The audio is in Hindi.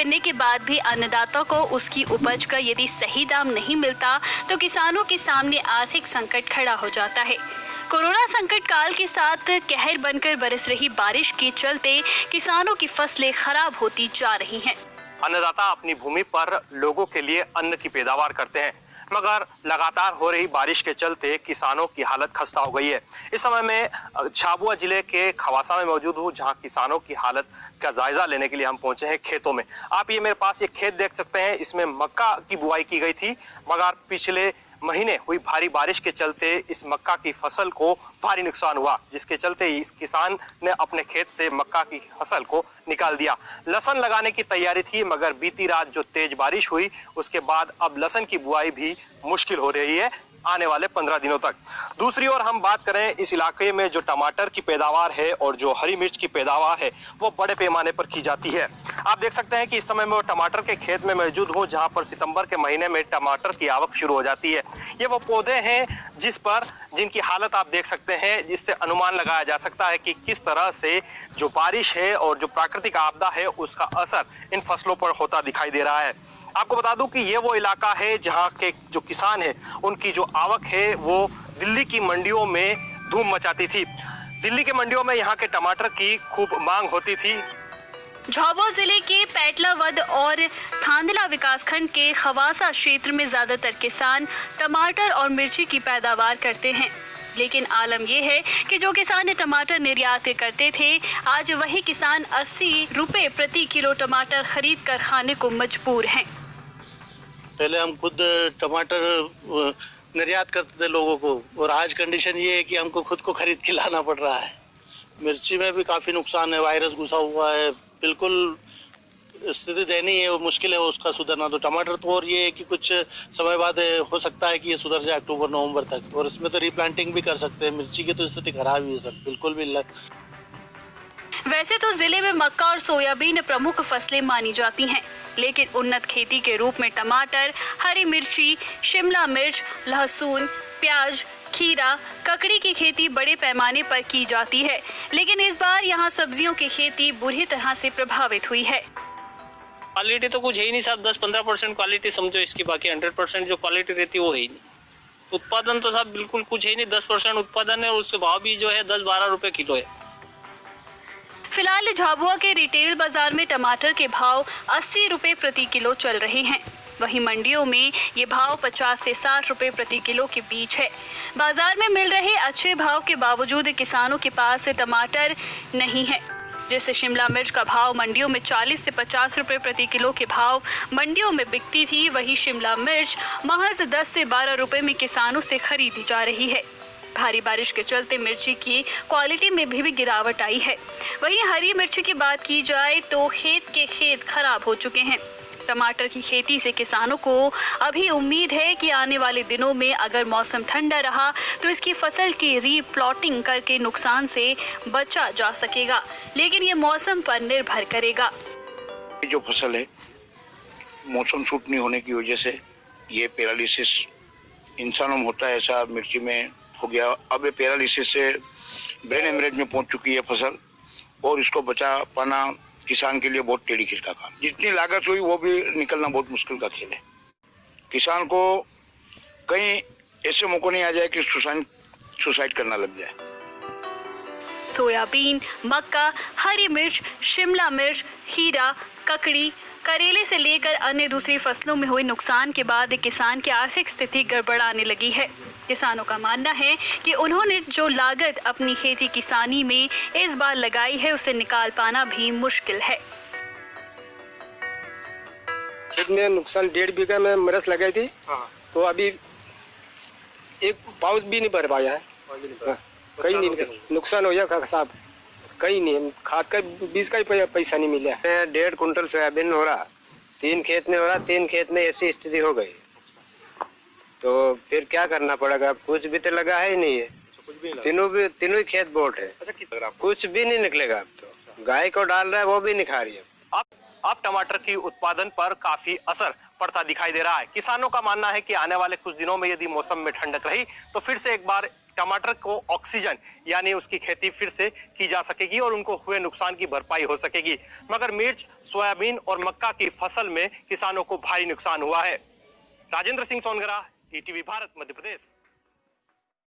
करने के बाद भी अन्नदाता को उसकी उपज का यदि सही दाम नहीं मिलता तो किसानों के सामने आर्थिक संकट खड़ा हो जाता है। कोरोना संकट काल के साथ कहर बनकर बरस रही बारिश के चलते किसानों की फसलें खराब होती जा रही हैं। अन्नदाता अपनी भूमि पर लोगों के लिए अन्न की पैदावार करते हैं, मगर लगातार हो रही बारिश के चलते किसानों की हालत खस्ता हो गई है। इस समय मैं झाबुआ जिले के खवासा में मौजूद हूँ, जहां किसानों की हालत का जायजा लेने के लिए हम पहुंचे हैं खेतों में। आप ये मेरे पास ये खेत देख सकते हैं, इसमें मक्का की बुआई की गई थी, मगर पिछले महीने हुई भारी बारिश के चलते इस मक्का की फसल को भारी नुकसान हुआ, जिसके चलते इस किसान ने अपने खेत से मक्का की फसल को निकाल दिया। लहसुन लगाने की तैयारी थी, मगर बीती रात जो तेज बारिश हुई उसके बाद अब लहसुन की बुआई भी मुश्किल हो रही है आने वाले 15 दिनों तक। दूसरी ओर हम बात करें इस इलाके में जो टमाटर की पैदावार है और जो हरी मिर्च की पैदावार है वो बड़े पैमाने पर की जाती है। आप देख सकते हैं कि इस समय मैं टमाटर के खेत में मौजूद हूं, जहां पर सितंबर के महीने में टमाटर की आवक शुरू हो जाती है। ये वो पौधे हैं जिनकी हालत आप देख सकते हैं, जिससे अनुमान लगाया जा सकता है कि किस तरह से जो बारिश है और जो प्राकृतिक आपदा है उसका असर इन फसलों पर होता दिखाई दे रहा है। आपको बता दूं कि ये वो इलाका है जहां के जो किसान है उनकी जो आवक है वो दिल्ली की मंडियों में धूम मचाती थी। दिल्ली की मंडियों में यहाँ के टमाटर की खूब मांग होती थी। झाबुआ जिले के पैटलावद और थांदला विकासखंड के खवासा क्षेत्र में ज्यादातर किसान टमाटर और मिर्ची की पैदावार करते हैं, लेकिन आलम यह है कि जो किसान टमाटर निर्यात करते थे, आज वही किसान 80 रुपए प्रति किलो टमाटर खरीद कर खाने को मजबूर हैं। पहले हम खुद टमाटर निर्यात करते थे लोगों को, और आज कंडीशन ये है कि हमको खुद को खरीद के लाना पड़ रहा है। मिर्ची में भी काफ़ी नुकसान है, वायरस घुसा हुआ है, बिल्कुल स्थिति दयनीय है, मुश्किल है उसका सुधरना। तो टमाटर तो और ये है कि कुछ समय बाद हो सकता है कि ये सुधर जाए अक्टूबर नवंबर तक, और इसमें तो रीप्लांटिंग भी कर सकते हैं। मिर्ची की तो स्थिति खराब ही है सर, बिल्कुल भी वैसे तो जिले में मक्का और सोयाबीन प्रमुख फसलें मानी जाती हैं, लेकिन उन्नत खेती के रूप में टमाटर, हरी मिर्ची, शिमला मिर्च, लहसुन, प्याज, खीरा, ककड़ी की खेती बड़े पैमाने पर की जाती है। लेकिन इस बार यहाँ सब्जियों की खेती बुरी तरह से प्रभावित हुई है। क्वालिटी तो कुछ है ही नहीं साहब, 10-15% क्वालिटी समझो इसकी, बाकी 100% जो क्वालिटी रहती है वो है ही नहीं। उत्पादन तो साहब बिल्कुल कुछ है ही नहीं, 10% उत्पादन है और उसके भाव भी जो है 10-12 रुपए किलो है। फिलहाल झाबुआ के रिटेल बाजार में टमाटर के भाव 80 रुपए प्रति किलो चल रहे हैं, वहीं मंडियों में ये भाव 50 से 60 रुपए प्रति किलो के बीच है। बाजार में मिल रहे अच्छे भाव के बावजूद किसानों के पास टमाटर नहीं है, जिससे शिमला मिर्च का भाव मंडियों में 40 से 50 रुपए प्रति किलो के भाव मंडियों में बिकती थी, वही शिमला मिर्च महज 10 से 12 रुपए में किसानों से खरीदी जा रही है। भारी बारिश के चलते मिर्ची की क्वालिटी में भी गिरावट आई है। वहीं हरी मिर्ची की बात की जाए तो खेत के खेत खराब हो चुके हैं। टमाटर की खेती से किसानों को अभी उम्मीद है कि आने वाले दिनों में अगर मौसम ठंडा रहा तो इसकी फसल की रीप्लॉटिंग करके नुकसान से बचा जा सकेगा, लेकिन ये मौसम पर निर्भर करेगा। जो फसल है मौसम सूट नहीं होने की वजह से ये पैरालिसिस इंसानों में होता है, ऐसा मिर्ची में हो गया। अब ये पैरालिसिस से ब्रेन हेमरेज में पहुंच चुकी है फसल, और इसको बचा पाना किसान के लिए बहुत टेढ़ी खीर का काम। जितनी लागत हुई वो भी निकलना बहुत मुश्किल का खेल है। किसान को कहीं ऐसे मौका नहीं आ जाए कि सुसाइड करना लग जाए। सोयाबीन, मक्का, हरी मिर्च, शिमला मिर्च, खीरा, ककड़ी, करेले से लेकर अन्य दूसरी फसलों में हुए नुकसान के बाद किसान की आर्थिक स्थिति गड़बड़ाने लगी है। किसानों का मानना है कि उन्होंने जो लागत अपनी खेती किसानी में इस बार लगाई है उसे निकाल पाना भी मुश्किल है। खेत में नुकसान 1.5 बीघा में मरच लगाई थी, तो अभी एक पाउच भी नहीं भर पाया है। कहीं नहीं नुकसान हो गया साहब, कहीं नहीं। खाद का बीज का ही पैसा नहीं मिला। 1.5 कुंटल सोयाबीन हो रहा, 3 खेत में हो रहा, 3 खेत में ऐसी स्थिति हो गई, तो फिर क्या करना पड़ेगा। कुछ भी तो लगा है ही नहीं है, तीनों ही खेत बोट है, कुछ भी नहीं निकलेगा। अब तो गाय को डाल रहा है वो भी नहीं खा रही है। अब टमाटर की उत्पादन पर काफी असर पड़ता दिखाई दे रहा है। किसानों का मानना है कि आने वाले कुछ दिनों में यदि मौसम में ठंडक रही तो फिर से एक बार टमाटर को ऑक्सीजन यानी उसकी खेती फिर से की जा सकेगी और उनको हुए नुकसान की भरपाई हो सकेगी। मगर मिर्च, सोयाबीन और मक्का की फसल में किसानों को भारी नुकसान हुआ है। राजेंद्र सिंह सोनगरा, ईटीवी भारत, मध्य प्रदेश।